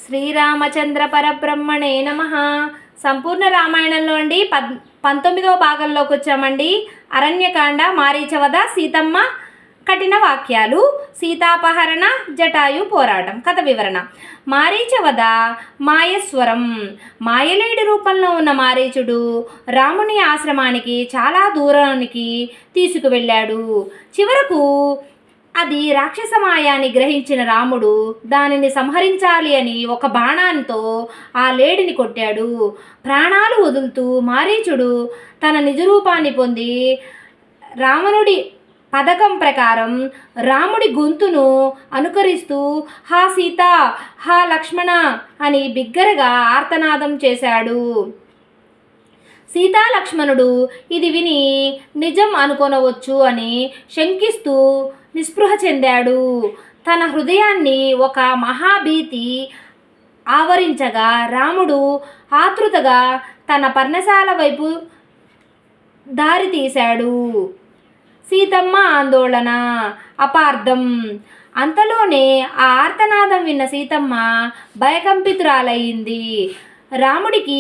శ్రీరామచంద్ర పరబ్రహ్మణే నమః. సంపూర్ణ రామాయణంలో అండి 19వ భాగంలోకి వచ్చామండి. అరణ్యకాండ, మారీచవధ, సీతమ్మ కఠిన వాక్యాలు, సీతాపహరణ, జటాయు పోరాటం. కథ వివరణ. మారీచవధ. మాయస్వరం. మాయలేడి రూపంలో ఉన్న మారీచుడు రాముని ఆశ్రమానికి చాలా దూరానికి తీసుకువెళ్ళాడు. చివరకు అది రాక్షస మాయాన్ని గ్రహించిన రాముడు దానిని సంహరించాలి అని ఒక బాణంతో ఆ లేడిని కొట్టాడు. ప్రాణాలు వదులుతూ మారీచుడు తన నిజరూపాన్ని పొంది రావణుడి పథకం ప్రకారం రాముడి గొంతును అనుకరిస్తూ హా సీత, హా లక్ష్మణ అని బిగ్గరగా ఆర్తనాదం చేశాడు. సీతాలక్ష్మణుడు ఇది విని నిజం అనుకొనవచ్చు అని శంకిస్తూ నిస్పృహ చెందాడు. తన హృదయాన్ని ఒక మహాభీతి ఆవరించగా రాముడు ఆతృతగా తన పర్ణశాల వైపు దారి తీశాడు. సీతమ్మ ఆందోళన, అపార్థం. అంతలోనే ఆ ఆర్తనాదం విన్న సీతమ్మ భయకంపితురాలయ్యింది. రాముడికి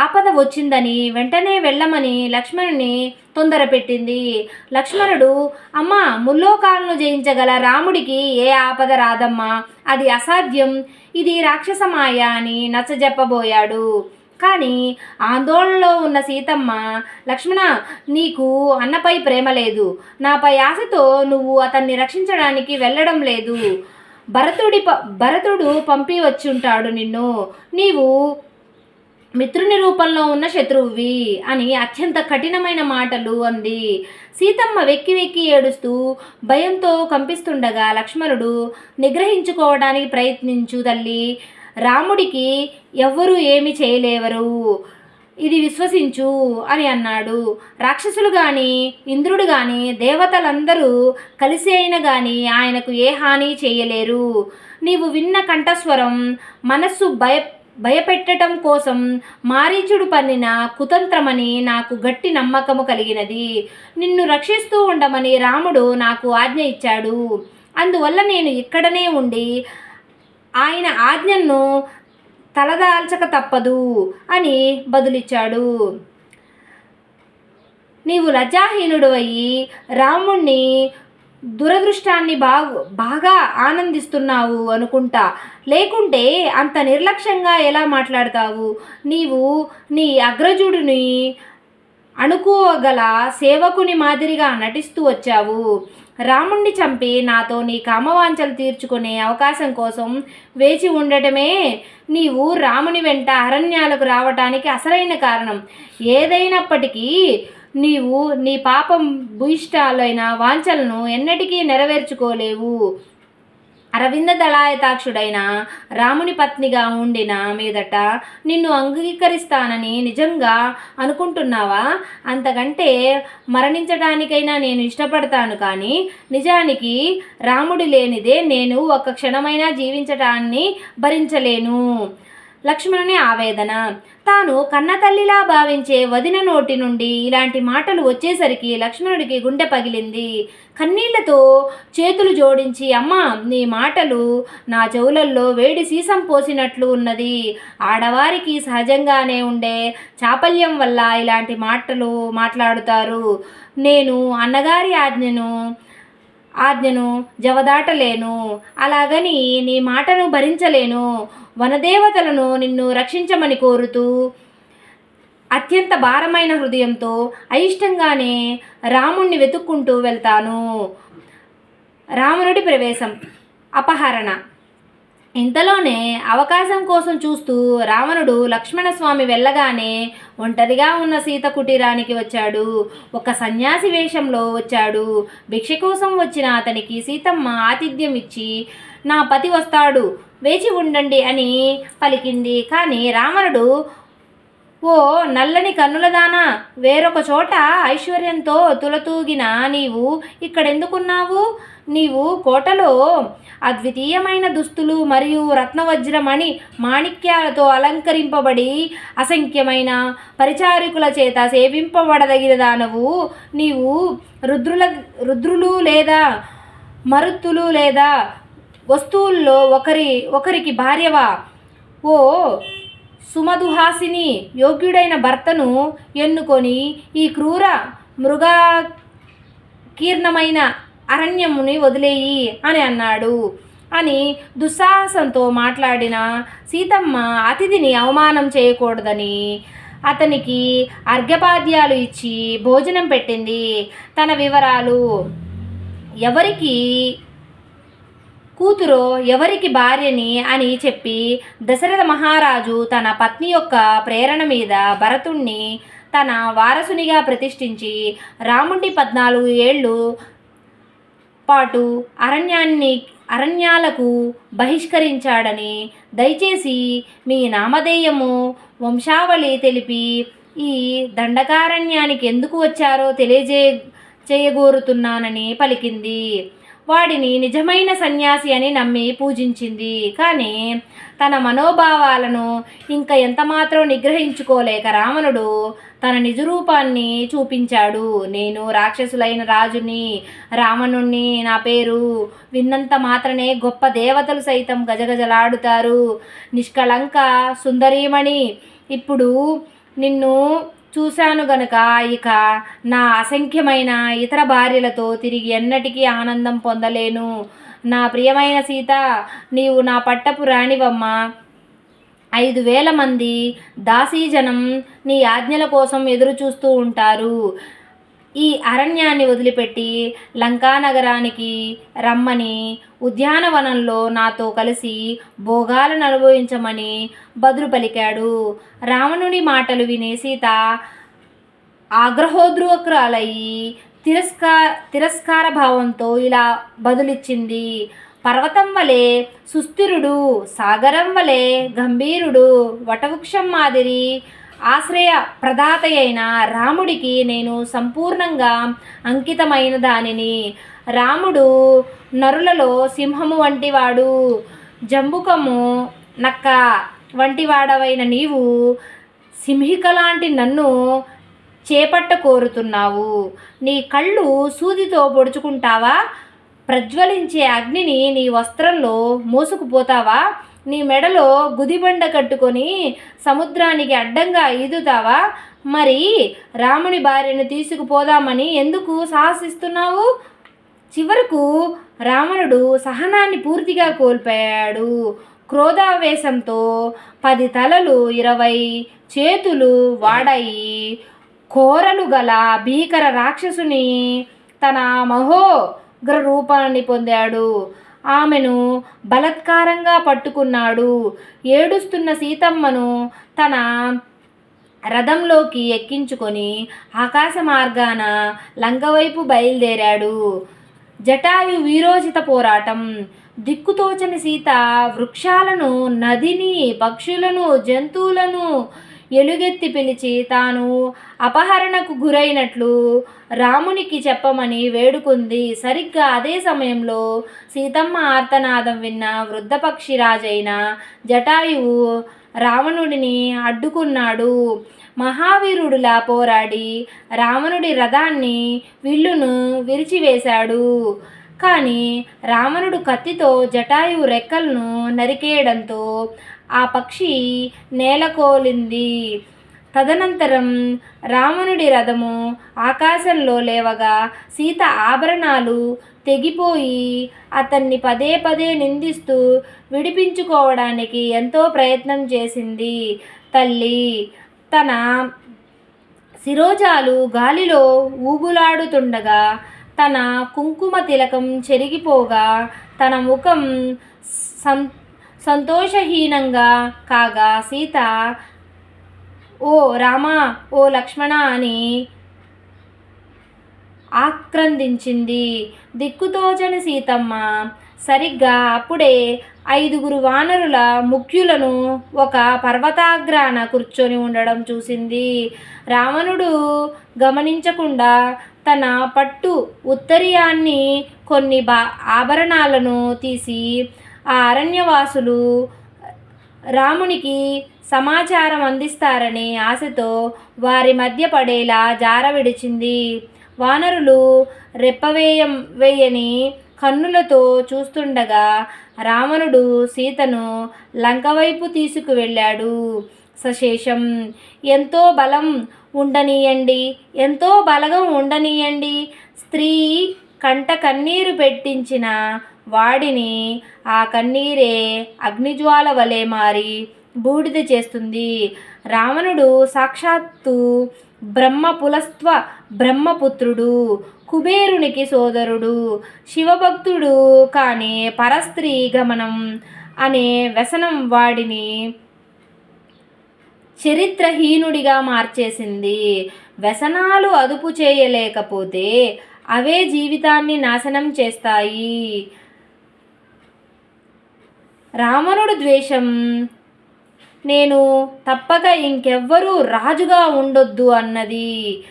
ఆపద వచ్చిందని వెంటనే వెళ్ళమని లక్ష్మణుని తొందరపెట్టింది. లక్ష్మణుడు, అమ్మ, ముల్లోకాలను జయించగల రాముడికి ఏ ఆపద రాదమ్మా, అది అసాధ్యం, ఇది రాక్షసమాయ అని నచ్చజెప్పబోయాడు. కానీ ఆందోళనలో ఉన్న సీతమ్మ, లక్ష్మణ, నీకు అన్నపై ప్రేమ లేదు, నాపై ఆశతో నువ్వు అతన్ని రక్షించడానికి వెళ్ళడం లేదు. భరతుడు పంపి వచ్చుంటాడు నిన్ను, నీవు మిత్రుని రూపంలో ఉన్న శత్రువువి అని అత్యంత కఠినమైన మాటలు అంది. సీతమ్మ వెక్కి వెక్కి ఏడుస్తూ భయంతో కంపిస్తుండగా లక్ష్మణుడు నిగ్రహించుకోవడానికి ప్రయత్నించు తల్లి, రాముడికి ఎవ్వరూ ఏమి చేయలేవరు, ఇది విశ్వసించు అని అన్నాడు. రాక్షసులు కానీ ఇంద్రుడు కానీ దేవతలందరూ కలిసి అయినా కానీ ఆయనకు ఏ హాని చేయలేరు. నీవు విన్న కంఠస్వరం మనస్సు భయపెట్టడం కోసం మారీచుడు పన్నిన కుతంత్రమని నాకు గట్టి నమ్మకము కలిగినది. నిన్ను రక్షిస్తూ ఉండమని రాముడు నాకు ఆజ్ఞ ఇచ్చాడు. అందువల్ల నేను ఇక్కడనే ఉండి ఆయన ఆజ్ఞను తలదాల్చక తప్పదు అని బదులిచ్చాడు. నీవు లజ్జాహీనుడు అయ్యి రాముణ్ణి దురదృష్టాన్ని బాగా ఆనందిస్తున్నావు అనుకుంటా, లేకుంటే అంత నిర్లక్ష్యంగా ఎలా మాట్లాడతావు? నీవు నీ అగ్రజుడిని అనుకోగల సేవకుని మాదిరిగా నటిస్తూ వచ్చావు. రాముణ్ణి చంపి నాతో నీ కామవాంఛలు తీర్చుకునే అవకాశం కోసం వేచి ఉండటమే నీవు రాముని వెంట అరణ్యాలకు రావటానికి అసలైన కారణం. ఏదైనప్పటికీ నీవు నీ పాపం భూయిష్టాలైన వాంఛలను ఎన్నటికీ నెరవేర్చుకోలేవు. అరవింద దళాయతాక్షుడైన రాముని పత్నిగా ఉండిన మీదట నిన్ను అంగీకరిస్తానని నిజంగా అనుకుంటున్నావా? అంతకంటే మరణించడానికైనా నేను ఇష్టపడతాను, కానీ నిజానికి రాముడి లేనిదే నేను ఒక్క క్షణమైనా జీవించటాన్ని భరించలేను. లక్ష్మణుని ఆవేదన. తాను కన్నతల్లిలా భావించే వదిన నోటి నుండి ఇలాంటి మాటలు వచ్చేసరికి లక్ష్మణుడికి గుండె పగిలింది. కన్నీళ్లతో చేతులు జోడించి, అమ్మా, నీ మాటలు నా చెవులల్లో వేడి సీసం పోసినట్లు ఉన్నది. ఆడవారికి సహజంగానే ఉండే చాపల్యం వల్ల ఇలాంటి మాటలు మాట్లాడుతారు. నేను అన్నగారి ఆజ్ఞను జవదాటలేను, అలాగని నీ మాటను భరించలేను. వనదేవతలను నిన్ను రక్షించమని కోరుతూ అత్యంత భారమైన హృదయంతో అయిష్టంగానే రాముణ్ణి వెతుక్కుంటూ వెళ్తాను. రావణుడి ప్రవేశం, అపహరణ. ఇంతలోనే అవకాశం కోసం చూస్తూ రావణుడు లక్ష్మణస్వామి వెళ్ళగానే ఒంటరిగా ఉన్న సీత కుటీరానికి వచ్చాడు. ఒక సన్యాసి వేషంలో వచ్చాడు. భిక్ష కోసం వచ్చిన అతనికి సీతమ్మ ఆతిథ్యం ఇచ్చి, నా పతి వస్తాడు, వేచి ఉండండి అని పలికింది. కానీ రావణుడు, ఓ నల్లని కన్నులదానా, వేరొక చోట ఐశ్వర్యంతో తులతూగిన నీవు ఇక్కడెందుకున్నావు? నీవు కోటలో అద్వితీయమైన దుస్తులు మరియు రత్నవజ్రమణి మాణిక్యాలతో అలంకరింపబడి అసంఖ్యమైన పరిచారికుల చేత సేవింపబడదగిన దానవు. నీవు రుద్రులు లేదా మరుత్తులు లేదా వస్తువుల్లో ఒకరికి భార్యవా? ఓ సుమధుహాసిని, యోగ్యుడైన భర్తను ఎన్నుకొని ఈ క్రూర మృగకీర్ణమైన అరణ్యముని వదిలేయి అని అన్నాడు అని దుస్సాహసంతో మాట్లాడిన సీతమ్మ అతిథిని అవమానం చేయకూడదని అతనికి అర్ఘ్యపాద్యాలు ఇచ్చి భోజనం పెట్టింది. తన వివరాలు, ఎవరికి కూతురో ఎవరికి భార్యని అని చెప్పి దశరథ మహారాజు తన పత్ని యొక్క ప్రేరణ మీద భరతుణ్ణి తన వారసునిగా ప్రతిష్ఠించి రాముడి 14 ఏళ్ళు పాటు అరణ్యాలకు బహిష్కరించాడని, దయచేసి మీ నామధేయము వంశావళి తెలిపి ఈ దండకారణ్యానికి ఎందుకు వచ్చారో చేయగోరుతున్నానని పలికింది. వాడిని నిజమైన సన్యాసి అని నమ్మి పూజించింది. కానీ తన మనోభావాలను ఇంకా ఎంతమాత్రం నిగ్రహించుకోలేక రావణుడు తన నిజరూపాన్ని చూపించాడు. నేను రాక్షసులైన రాజుని, రావణుణ్ణి. నా పేరు విన్నంత మాత్రమే గొప్ప దేవతలు సైతం గజగజలాడుతారు. నిష్కళంక సుందరీమణి, ఇప్పుడు నిన్ను చూశాను గనుక ఇక నా అసంఖ్యమైన ఇతర భార్యలతో తిరిగి ఎన్నటికీ ఆనందం పొందలేను. నా ప్రియమైన సీత, నీవు నా పట్టపు రాణివమ్మ. 5,000 మంది దాసీజనం నీ ఆజ్ఞల కోసం ఎదురు చూస్తూ ఉంటారు. ఈ అరణ్యాన్ని వదిలిపెట్టి లంకానగరానికి రమ్మని, ఉద్యానవనంలో నాతో కలిసి భోగాలను అనుభవించమని బదులు పలికాడు. రావణుని మాటలు విని సీత ఆగ్రహోద్రేకురాలయ్యి తిరస్కార భావంతో ఇలా బదులిచ్చింది. పర్వతం వలె సుస్థిరుడు, సాగరం వలె గంభీరుడు, వటవృక్షం మాదిరి ఆశ్రయ ప్రదాత అయిన రాముడికి నేను సంపూర్ణంగా అంకితమైన దానిని. రాముడు నరులలో సింహము వంటివాడు, జంబుకము నక్క వంటివాడవైన నీవు సింహిక లాంటి నన్ను చేపట్ట కోరుతున్నావు. నీ కళ్ళు సూదితో పొడుచుకుంటావా? ప్రజ్వలించే అగ్నిని నీ వస్త్రంలో మోసుకుపోతావా? నీ మెడలో గుదిబండ కట్టుకొని సముద్రానికి అడ్డంగా ఈదుతావా? మరి రాముని భార్యను తీసుకుపోదామని ఎందుకు సాహసిస్తున్నావు? చివరకు రావణుడు సహనాన్ని పూర్తిగా కోల్పోయాడు. క్రోధావేశంతో 10 తలలు 20 చేతులు వాడాయి కోరలు గల భీకర రాక్షసుని తన మహోగ్ర రూపాన్ని పొందాడు. ఆమెను బలత్కారంగా పట్టుకున్నాడు. ఏడుస్తున్న సీతమ్మను తన రథంలోకి ఎక్కించుకొని ఆకాశ మార్గాన లంకవైపు బయలుదేరాడు. జటాయు వీరోచిత పోరాటం. దిక్కుతోచని సీత వృక్షాలను, నదిని, పక్షులను, జంతువులను ఎలుగెత్తి పిలిచి తాను అపహరణకు గురైనట్లు రామునికి చెప్పమని వేడుకుంది. సరిగ్గా అదే సమయంలో సీతమ్మ ఆర్తనాదం విన్న వృద్ధపక్షి రాజైన జటాయువు రావణుడిని అడ్డుకున్నాడు. మహావీరుడిలా పోరాడి రావణుడి రథాన్ని విల్లును విరిచివేశాడు. కానీ రావణుడు కత్తితో జటాయువు రెక్కలను నరికేయడంతో ఆ పక్షి నేలకోలింది. తదనంతరం రావణుడి రథము ఆకాశంలో లేవగా సీత ఆభరణాలు తెగిపోయి అతన్ని పదే పదే నిందిస్తూ విడిపించుకోవడానికి ఎంతో ప్రయత్నం చేసింది. తల్లి తన శిరోజాలు గాలిలో ఊగులాడుతుండగా తన కుంకుమ తిలకం చెరిగిపోగా తన ముఖం సంతోషహీనంగా కాగా సీత ఓ రామ, ఓ లక్ష్మణ అని ఆక్రందించింది. దిక్కుతోచని సీతమ్మ సరిగ్గా అప్పుడే 5 వానరుల ముఖ్యులను ఒక పర్వతాగ్రాన కూర్చొని ఉండడం చూసింది. రావణుడు గమనించకుండా తన పట్టు ఉత్తరీయాన్ని కొన్ని ఆభరణాలను తీసి ఆ అరణ్యవాసులు రామునికి సమాచారం అందిస్తారని ఆశతో వారి మధ్య పడేలా జార విడిచింది. వానరులు వేయని కన్నులతో చూస్తుండగా రావణుడు సీతను లంక వైపు తీసుకువెళ్ళాడు. సశేషం. ఎంతో బలం ఉండనీయండి, ఎంతో బలగం ఉండనీయండి. స్త్రీ కంట కన్నీరు పెట్టించిన వాడిని ఆ కన్నీరే అగ్నిజ్వాల వలె మారి బూడిద చేస్తుంది. రావణుడు సాక్షాత్తు బ్రహ్మపులస్త్వ బ్రహ్మపుత్రుడు, కుబేరునికి సోదరుడు, శివభక్తుడు. కానీ పరస్త్రీ గమనం అనే వ్యసనం వాడిని చరిత్రహీనుడిగా మార్చేసింది. వ్యసనాలు అదుపు చేయలేకపోతే అవే జీవితాన్ని నాశనం చేస్తాయి. రావణుడు ద్వేషం. నేను తప్పక ఇంకెవ్వరూ రాజుగా ఉండొద్దు అన్నది.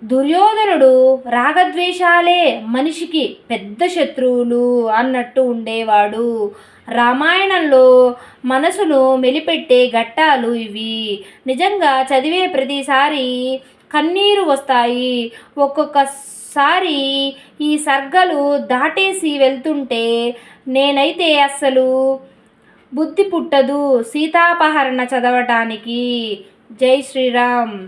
దుర్యోధనుడు రాగద్వేషాలే మనిషికి పెద్ద శత్రువులు అన్నట్టు ఉండేవాడు. రామాయణంలో మనసును మెలిపెట్టే ఘట్టాలు ఇవి. నిజంగా చదివే ప్రతిసారి కన్నీరు వస్తాయి. ఒక్కొక్కసారి ఈ సర్గలు దాటేసి వెళ్తుంటే నేనైతే అస్సలు బుద్ధి పుట్టదు సీతాపహరణ చదవటానికి. జై శ్రీరామ్.